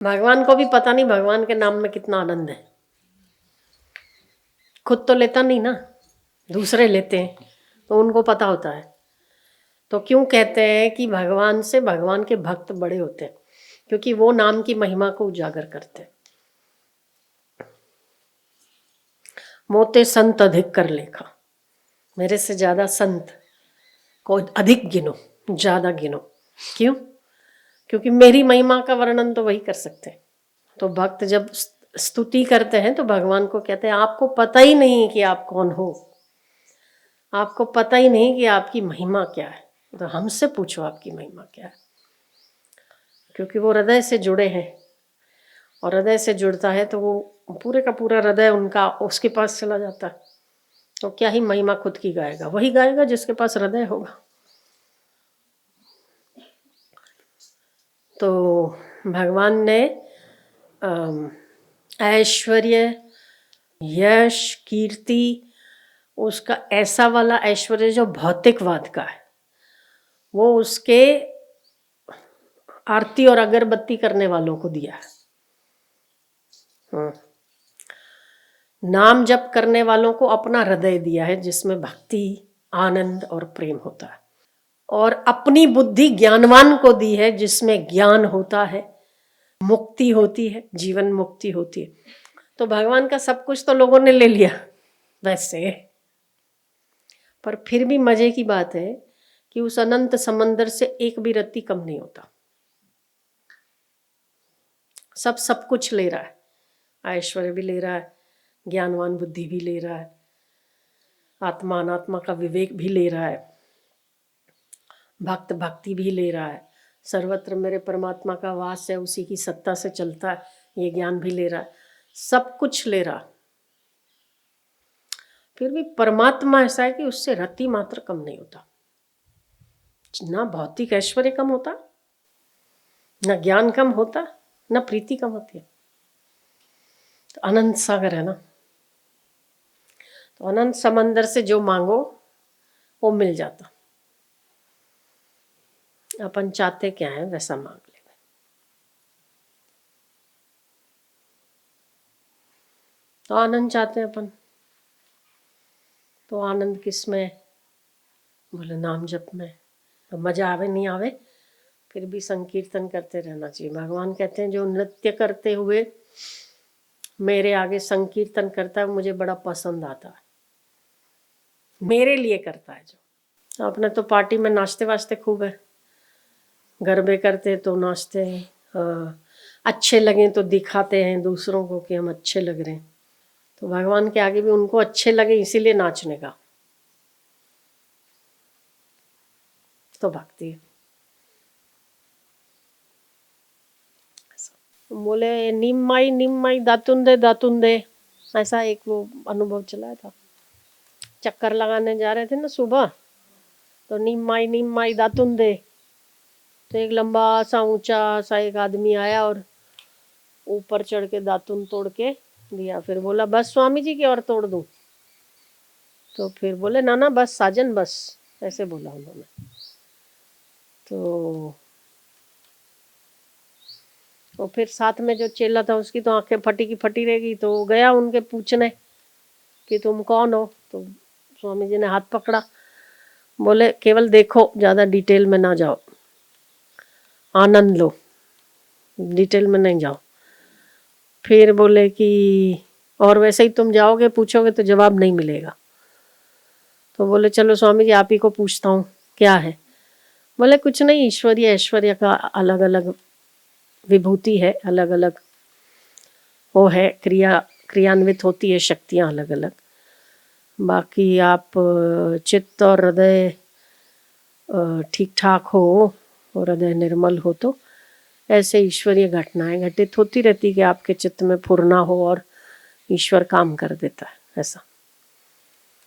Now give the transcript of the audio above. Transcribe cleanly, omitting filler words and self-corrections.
भगवान को भी पता नहीं भगवान के नाम में कितना आनंद है। खुद तो लेता नहीं ना, दूसरे लेते हैं तो उनको पता होता है। तो क्यों कहते हैं कि भगवान से भगवान के भक्त बड़े होते हैं? क्योंकि वो नाम की महिमा को उजागर करते हैं। मोते संत अधिक कर लेखा, मेरे से ज्यादा संत को अधिक गिनो, ज्यादा गिनो। क्यों? क्योंकि मेरी महिमा का वर्णन तो वही कर सकते हैं। तो भक्त जब स्तुति करते हैं तो भगवान को कहते हैं आपको पता ही नहीं कि आप कौन हो, आपको पता ही नहीं कि आपकी महिमा क्या है, तो हमसे पूछो आपकी महिमा क्या है। क्योंकि वो हृदय से जुड़े हैं, और हृदय से जुड़ता है तो वो पूरे का पूरा हृदय उनका उसके पास चला जाता है। तो क्या ही महिमा खुद की गाएगा, वही गाएगा जिसके पास हृदय होगा। तो भगवान ने ऐश्वर्य, यश, कीर्ति, उसका ऐसा वाला ऐश्वर्य जो भौतिकवाद का है, वो उसके आरती और अगरबत्ती करने वालों को दिया है। नाम जप करने वालों को अपना हृदय दिया है जिसमें भक्ति, आनंद और प्रेम होता है। और अपनी बुद्धि ज्ञानवान को दी है जिसमें ज्ञान होता है, मुक्ति होती है, जीवन मुक्ति होती है। तो भगवान का सब कुछ तो लोगों ने ले लिया वैसे, पर फिर भी मजे की बात है कि उस अनंत समंदर से एक भी रत्ती कम नहीं होता। सब कुछ ले रहा है, ऐश्वर्य भी ले रहा है, ज्ञानवान बुद्धि भी ले रहा है, आत्मा अनात्मा का विवेक भी ले रहा है, भक्त भक्ति भी ले रहा है, सर्वत्र मेरे परमात्मा का वास है, उसी की सत्ता से चलता है, ये ज्ञान भी ले रहा है, सब कुछ ले रहा। फिर भी परमात्मा ऐसा है कि उससे रत्ती मात्र कम नहीं होता। ना भौतिक ऐश्वर्य कम होता, ना ज्ञान कम होता, ना प्रीति कम होती है। तो अनंत सागर है ना, तो अनंत समंदर से जो मांगो वो मिल जाता। अपन चाहते क्या है वैसा मांग ले। तो आनंद चाहते हैं अपन, तो आनंद किस में? बोले नाम जप में। तो मजा आवे नहीं आवे फिर भी संकीर्तन करते रहना चाहिए। भगवान कहते हैं जो नृत्य करते हुए मेरे आगे संकीर्तन करता है मुझे बड़ा पसंद आता है, मेरे लिए करता है। जो अपने तो पार्टी में नाचते वाचते खूब है, गरबे करते तो नाचते हैं, अच्छे लगे तो दिखाते हैं दूसरों को कि हम अच्छे लग रहे हैं। तो भगवान के आगे भी उनको अच्छे लगे इसीलिए नाचने का तो भक्ति है। बोले निम्माई दातुन दे, ऐसा एक वो अनुभव चला था। चक्कर लगाने जा रहे थे ना सुबह, तो निम्माई दातुन दे, तो एक लंबा सा ऊंचा सा एक आदमी आया और ऊपर चढ़ के दातुन तोड़ के दिया। फिर बोला बस स्वामी जी की और तोड़ दूं? तो फिर बोले ना बस साजन बस, ऐसे बोला उन्होंने। तो फिर साथ में जो चेला था उसकी तो आंखें फटी की फटी रहेगी, तो गया उनके पूछने कि तुम कौन हो। तो स्वामी जी ने हाथ पकड़ा, बोले केवल देखो, ज़्यादा डिटेल में ना जाओ, आनंद लो, डिटेल में नहीं जाओ। फिर बोले कि और वैसे ही तुम जाओगे पूछोगे तो जवाब नहीं मिलेगा। तो बोले चलो स्वामी जी आप ही को पूछता हूँ क्या है। बोले कुछ नहीं, ईश्वरीय ऐश्वर्य का अलग अलग विभूति है, अलग अलग वो है, क्रियान्वित होती है शक्तियाँ अलग अलग। बाकी आप चित्त और हृदय ठीक ठाक हो और हृदय निर्मल हो तो ऐसे ईश्वरीय घटनाएं घटित होती रहती कि आपके चित्त में फुरना हो और ईश्वर काम कर देता है ऐसा।